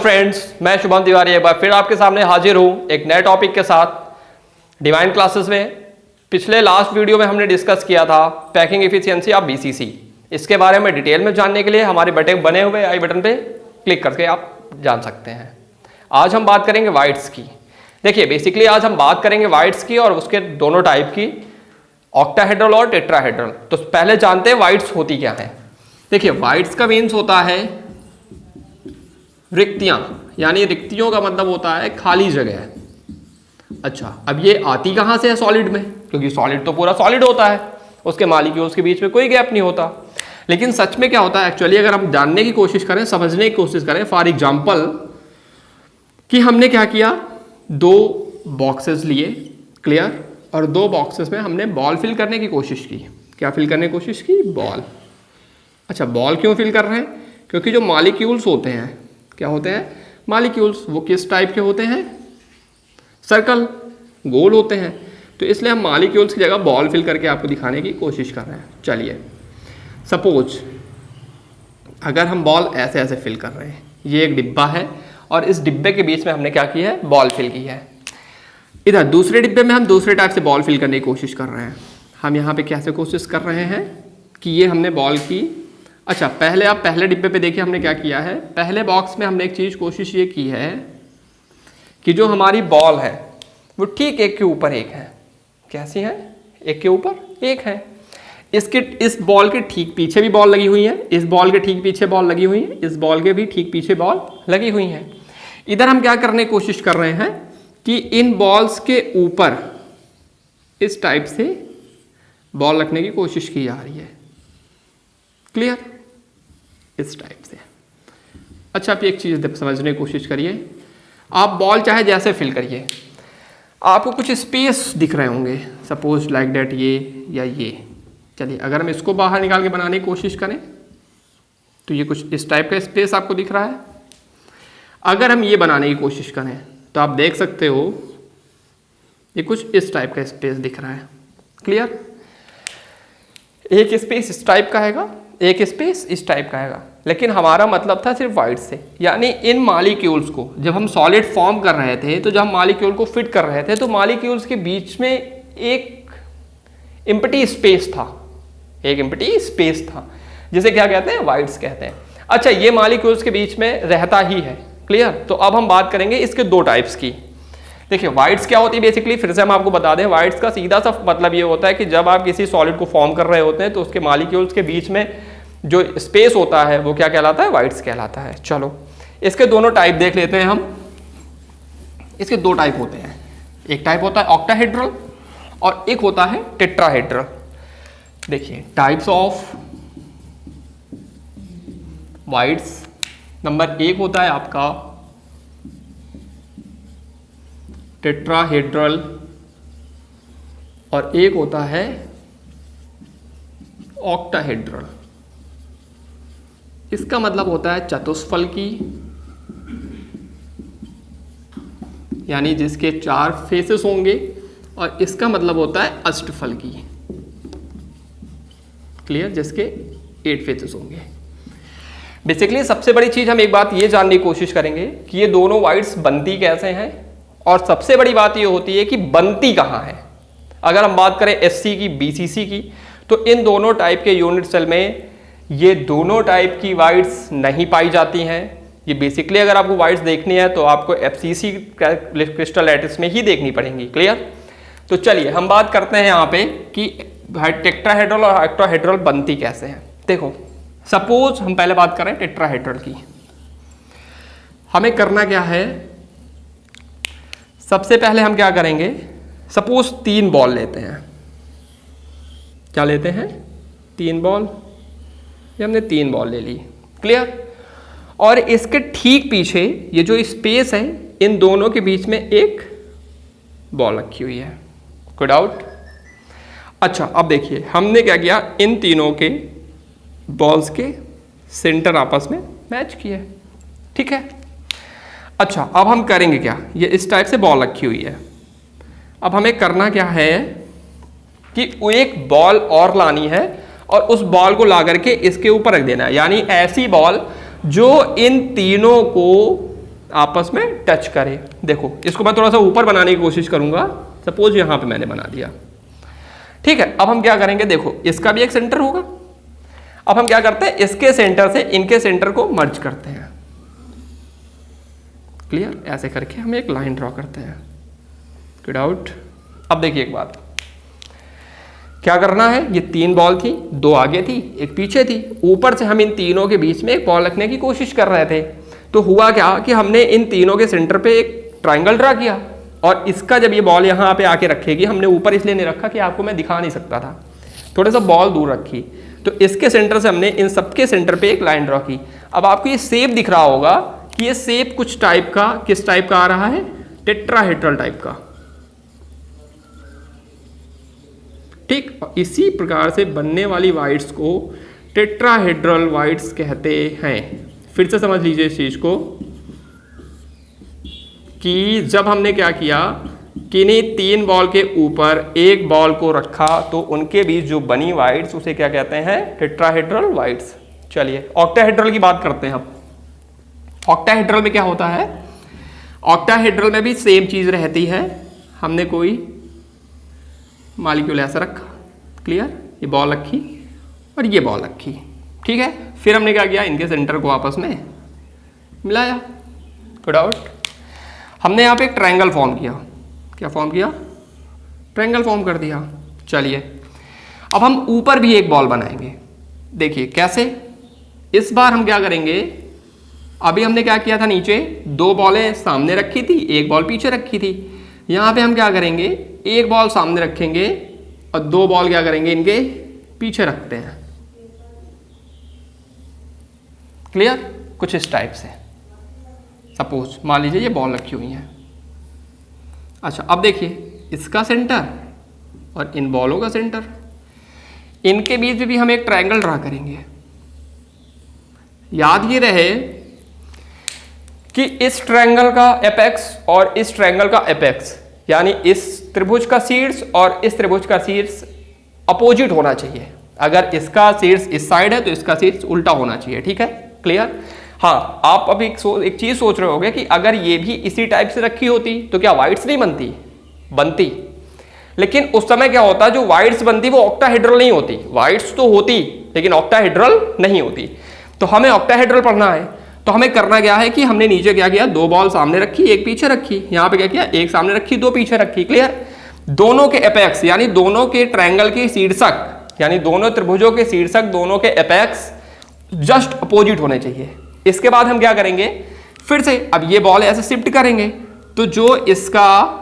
Friends, मैं शुभम तिवारी एक बार फिर आपके सामने हाजिर हूँ एक नए टॉपिक के साथ डिवाइन क्लासेस में। पिछले लास्ट वीडियो में हमने डिस्कस किया था पैकिंग एफिशिएंसी ऑफ बीसीसी। इसके बारे में डिटेल में जानने के लिए हमारे बने हुए आई बटन पे क्लिक करके आप जान सकते हैं। आज हम बात करेंगे वाइट्स की। देखिए बेसिकली आज हम बात करेंगे वाइट्स की और उसके दोनों टाइप की, ऑक्टाहेड्रल और टेट्राहेड्रल। तो पहले जानते हैं वाइट्स होती क्या है। देखिए वाइट्स का मीन्स होता है रिक्तियां, यानी रिक्तियों का मतलब होता है खाली जगह। अच्छा, अब ये आती कहां से है? सॉलिड में, क्योंकि सॉलिड तो पूरा सॉलिड होता है, उसके मॉलिक्यूल्स के बीच में कोई गैप नहीं होता। लेकिन सच में क्या होता है एक्चुअली, अगर हम जानने की कोशिश करें, समझने की कोशिश करें, फॉर एग्जाम्पल कि हमने क्या किया, दो बॉक्सेस लिए, क्लियर, और दो बॉक्सेस में हमने बॉल फिल करने की कोशिश की। क्या फिल करने की कोशिश की? बॉल। अच्छा, बॉल क्यों फिल कर रहे हैं? क्योंकि जो मॉलिक्यूल्स होते हैं, क्या होते हैं मॉलिक्यूल्स, वो किस टाइप के होते हैं? सर्कल, गोल होते हैं। तो इसलिए हम मॉलिक्यूल्स की जगह बॉल फिल करके आपको दिखाने की कोशिश कर रहे हैं। चलिए सपोज अगर हम बॉल ऐसे ऐसे फिल कर रहे हैं, ये एक डिब्बा है और इस डिब्बे के बीच में हमने क्या किया है? बॉल फिल की है। इधर दूसरे डिब्बे में हम दूसरे टाइप से बॉल फिल करने की कोशिश कर रहे हैं। हम यहाँ पे कैसे कोशिश कर रहे हैं कि ये हमने बॉल की। अच्छा, पहले आप पहले डिब्बे पे देखिए हमने क्या किया है। पहले बॉक्स में हमने एक चीज़ कोशिश ये की है कि जो हमारी बॉल है वो ठीक एक के ऊपर एक है। कैसी है? एक के ऊपर एक है। इस बॉल के ठीक पीछे भी बॉल लगी हुई है, इस बॉल के ठीक पीछे बॉल लगी हुई है, इस बॉल के भी ठीक पीछे बॉल लगी हुई है। इधर हम क्या करने की कोशिश कर रहे हैं कि इन बॉल्स के ऊपर इस टाइप से बॉल रखने की कोशिश की जा रही है। क्लियर? इस टाइप से। अच्छा, आप एक चीज़ समझने की कोशिश करिए। आप बॉल चाहे जैसे फिल करिए, आपको कुछ स्पेस दिख रहे होंगे, सपोज लाइक डेट, ये या ये। चलिए अगर हम इसको बाहर निकाल के बनाने की कोशिश करें तो ये कुछ इस टाइप का स्पेस आपको दिख रहा है। अगर हम ये बनाने की कोशिश करें तो आप देख सकते हो ये कुछ इस टाइप का स्पेस दिख रहा है। क्लियर? एक स्पेस इस टाइप का हैगा, एक स्पेस इस टाइप का हैगा। लेकिन हमारा मतलब था सिर्फ वाइट से, यानी इन मॉलिक्यूल्स को जब हम सॉलिड फॉर्म कर रहे थे, तो जब हम मॉलिक्यूल को फिट कर रहे थे तो मॉलिक्यूल्स के बीच में एक एम्प्टी स्पेस था, एक एम्प्टी स्पेस था, जिसे क्या कहते हैं? वाइड्स कहते हैं। अच्छा, ये मॉलिक्यूल्स के बीच में रहता ही है। क्लियर? तो अब हम बात करेंगे इसके दो टाइप्स की। देखिए वाइड्स क्या होती है बेसिकली, फिर से हम आपको बता दें। वाइड्स का सीधा सा मतलब ये होता है कि जब आप किसी सॉलिड को फॉर्म कर रहे होते हैं तो उसके मॉलिक्यूल्स के बीच में जो स्पेस होता है वो क्या कहलाता है? वाइड्स कहलाता है। चलो इसके दोनों टाइप देख लेते हैं हम। इसके दो टाइप होते हैं, एक टाइप होता है ऑक्टाहेड्रल और एक होता है टेट्राहेड्रल। देखिए टाइप्स ऑफ वाइड्स, नंबर एक होता है आपका टेट्राहेड्रल और एक होता है ऑक्टाहेड्रल। इसका मतलब होता है चतुष्फल की, यानी जिसके 4 फेसेस होंगे, और इसका मतलब होता है अष्टफल की। क्लियर? जिसके 8 फेसेस होंगे। बेसिकली सबसे बड़ी चीज हम एक बात ये जानने की कोशिश करेंगे कि ये दोनों वाइड्स बनती कैसे हैं, और सबसे बड़ी बात ये होती है कि बनती कहाँ है। अगर हम बात करें एससी की, बीसीसी की, तो इन दोनों टाइप के यूनिट सेल में ये दोनों टाइप की वाइड्स नहीं पाई जाती हैं। ये बेसिकली अगर आपको वाइड्स देखनी है तो आपको एफसीसी क्रिस्टल लैटिस में ही देखनी पड़ेंगी। क्लियर? तो चलिए हम बात करते हैं यहाँ पे कि टेट्राहेड्रल और ऑक्टाहेड्रल बनती कैसे हैं। देखो सपोज हम पहले बात करें टेट्राहेड्रल की। हमें करना क्या है, सबसे पहले हम क्या करेंगे, सपोज 3 बॉल लेते हैं। क्या लेते हैं? 3 बॉल। ये हमने 3 बॉल ले ली। क्लियर? और इसके ठीक पीछे ये जो स्पेस है, इन दोनों के बीच में एक बॉल रखी हुई है। कोई डाउट? अच्छा, अब देखिए हमने क्या किया, इन तीनों के बॉल्स के सेंटर आपस में मैच किए। ठीक है? अच्छा, अब हम करेंगे क्या, ये इस टाइप से बॉल रखी हुई है। अब हमें करना क्या है कि एक बॉल और लानी है और उस बॉल को ला करके इसके ऊपर रख देना है, यानी ऐसी बॉल जो इन तीनों को आपस में टच करे। देखो इसको मैं थोड़ा सा ऊपर बनाने की कोशिश करूंगा, सपोज यहां पे मैंने बना दिया, ठीक है। अब हम क्या करेंगे, देखो इसका भी एक सेंटर होगा। अब हम क्या करते हैं, इसके सेंटर से इनके सेंटर को मर्ज करते हैं। क्लियर, ऐसे करके हम एक लाइन ड्रॉ करते हैं। Get out. अब देखिए एक बात, क्या करना है, ये 3 बॉल थी, 2 आगे थी, एक पीछे थी। ऊपर से हम इन तीनों के बीच में एक बॉल रखने की कोशिश कर रहे थे। तो हुआ क्या कि हमने इन तीनों के सेंटर पे एक ट्राइंगल ड्रा किया, और इसका जब ये बॉल यहाँ पे आके रखेगी, हमने ऊपर इसलिए नहीं रखा कि आपको मैं दिखा नहीं सकता था, थोड़ा सा बॉल दूर रखी, तो इसके सेंटर से हमने इन सबके सेंटर पे एक लाइन ड्रॉ की। अब आपको ये शेप दिख रहा होगा कि ये शेप कुछ टाइप का, किस टाइप का आ रहा है, टेट्राहेड्रल टाइप का, ठीक। इसी प्रकार से बनने वाली वाइड्स को टेट्राहेड्रल वाइड्स कहते हैं। फिर से समझ लीजिए इस चीज को कि जब हमने क्या किया कि इन्हीं 3 बॉल के ऊपर एक बॉल को रखा, तो उनके बीच जो बनी वाइड्स उसे क्या कहते हैं, टेट्राहेड्रल वाइड्स। चलिए ऑक्टाहेड्रल की बात करते हैं। अब ऑक्टाहेड्रल में क्या होता है, ऑक्टाहेड्रल में भी सेम चीज रहती है। हमने कोई मॉलिक्यूल ऐसा रखा, क्लियर, ये बॉल रखी और ये बॉल रखी, ठीक है। फिर हमने क्या किया, इनके सेंटर को आपस में मिलाया। Good out. हमने यहाँ पे एक ट्रायंगल फॉर्म किया। क्या फॉर्म किया, ट्रायंगल फॉर्म कर दिया। चलिए अब हम ऊपर भी एक बॉल बनाएंगे। देखिए कैसे, इस बार हम क्या करेंगे, अभी हमने क्या किया था, नीचे 2 बॉलें सामने रखी थी, एक बॉल पीछे रखी थी। यहाँ पे हम क्या करेंगे, एक बॉल सामने रखेंगे और 2 बॉल क्या करेंगे, इनके पीछे रखते हैं। क्लियर, कुछ इस टाइप से। सपोज मान लीजिए ये बॉल रखी हुई है। अच्छा अब देखिए इसका सेंटर और इन बॉलों का सेंटर, इनके बीच में भी हम एक ट्रायंगल ड्रा करेंगे। याद ये रहे कि इस ट्रायंगल का एपेक्स और इस ट्रायंगल का एपेक्स, यानी इस त्रिभुज का शीर्ष और इस त्रिभुज का शीर्ष अपोजिट होना चाहिए। अगर इसका शीर्ष इस साइड है तो इसका शीर्ष उल्टा होना चाहिए, ठीक है। क्लियर। हाँ, आप अभी एक चीज सोच रहे होगे कि अगर ये भी इसी टाइप से रखी होती तो क्या वाइड्स नहीं बनती, बनती। लेकिन उस समय क्या होता, जो वाइड्स बनती वो ऑक्टाहेड्रल नहीं होती। वाइड्स तो होती लेकिन ऑक्टाहेड्रल नहीं होती। तो हमें ऑक्टाहेड्रल पढ़ना है, तो हमें करना क्या है कि हमने नीचे क्या किया, 2 बॉल सामने रखी, एक पीछे रखी। यहाँ पे क्या किया, एक सामने रखी, 2 पीछे रखी। क्लियर। दोनों के एपेक्स यानी दोनों के ट्रायंगल के शीर्षक, यानी दोनों त्रिभुजों के शीर्षक, दोनों के एपेक्स जस्ट अपोजिट होने चाहिए। इसके बाद हम क्या करेंगे, फिर से अब ये बॉल ऐसे शिफ्ट करेंगे, तो जो इसका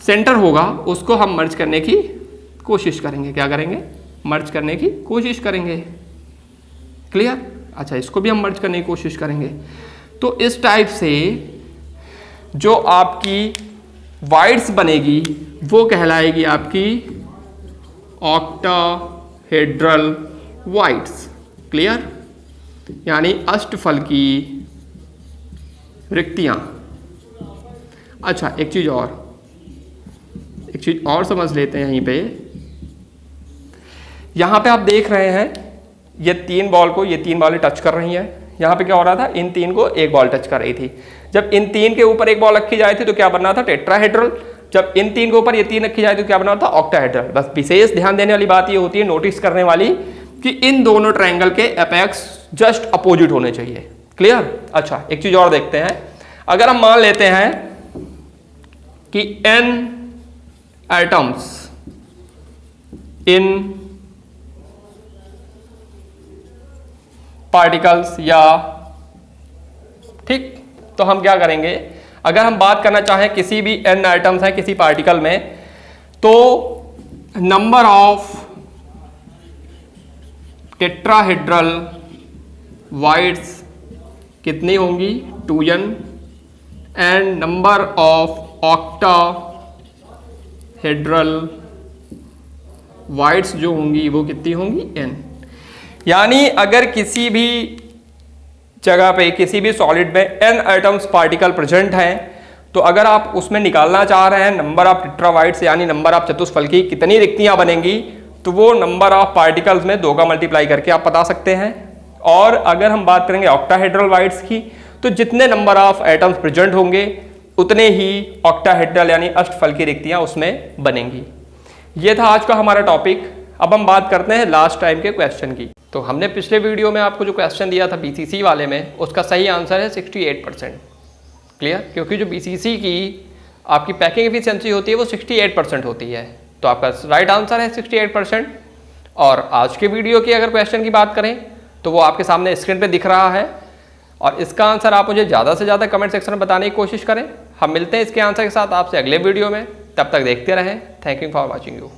सेंटर होगा उसको हम मर्ज करने की कोशिश करेंगे। क्या करेंगे, मर्ज करने की कोशिश करेंगे। क्लियर। अच्छा इसको भी हम मर्ज करने की कोशिश करेंगे। तो इस टाइप से जो आपकी वाइड्स बनेगी वो कहलाएगी आपकी ऑक्टाहेड्रल वाइड्स। क्लियर, यानी अष्टफल की रिक्तियां। अच्छा एक चीज और समझ लेते हैं यहीं पे। यहां पे आप देख रहे हैं ये 3 बॉल को, ये 3 बॉलें टच कर रही हैं। यहां पे क्या हो रहा था, इन 3 को एक बॉल टच कर रही थी। जब इन 3 के ऊपर एक बॉल रखी जाए थी तो क्या बनना था, टेट्राहेड्रल। जब इन 3 के ऊपर ये 3 रखी जाए तो क्या बनना था, ऑक्टाहेड्रल। बस विशेष ध्यान देने वाली बात ये होती है, नोटिस करने वाली, कि इन दोनों ट्रायंगल के एपेक्स जस्ट अपोजिट होने चाहिए। क्लियर। अच्छा एक चीज और देखते हैं। अगर हम मान लेते हैं कि n एटम्स इन पार्टिकल्स, या ठीक, तो हम क्या करेंगे, अगर हम बात करना चाहें किसी भी n आइटम्स हैं किसी पार्टिकल में, तो नंबर ऑफ टेट्राहेड्रल वाइड्स कितनी होंगी, 2n, and number of octahedral wides जो होंगी वो कितनी होंगी, n। यानी अगर किसी भी जगह पे, किसी भी सॉलिड में n एटम्स पार्टिकल प्रेजेंट हैं, तो अगर आप उसमें निकालना चाह रहे हैं नंबर ऑफ टेट्रावाइड्स यानी नंबर ऑफ चतुष्फल की कितनी रिक्तियां बनेंगी, तो वो नंबर ऑफ पार्टिकल्स में 2 का मल्टीप्लाई करके आप बता सकते हैं। और अगर हम बात करेंगे ऑक्टाहेड्रल बाइट्स की, तो जितने नंबर ऑफ एटम्स प्रेजेंट होंगे उतने ही ऑक्टाहेड्रल यानी अष्टफल की रिक्तियां उसमें बनेंगी। ये था आज का हमारा टॉपिक। अब हम बात करते हैं लास्ट टाइम के क्वेश्चन की। तो हमने पिछले वीडियो में आपको जो क्वेश्चन दिया था बीसीसी वाले में, उसका सही आंसर है 68%। क्लियर? क्योंकि जो बीसीसी की आपकी पैकिंग एफिशिएंसी होती है वो 68% होती है, तो आपका राइट आंसर है 68%। और आज के वीडियो की अगर क्वेश्चन की बात करें तो वो आपके सामने स्क्रीन पे दिख रहा है, और इसका आंसर आप मुझे ज़्यादा से ज़्यादा कमेंट सेक्शन में बताने की कोशिश करें। हम मिलते हैं इसके आंसर के साथ आपसे अगले वीडियो में, तब तक देखते रहें। Thank you for watching you.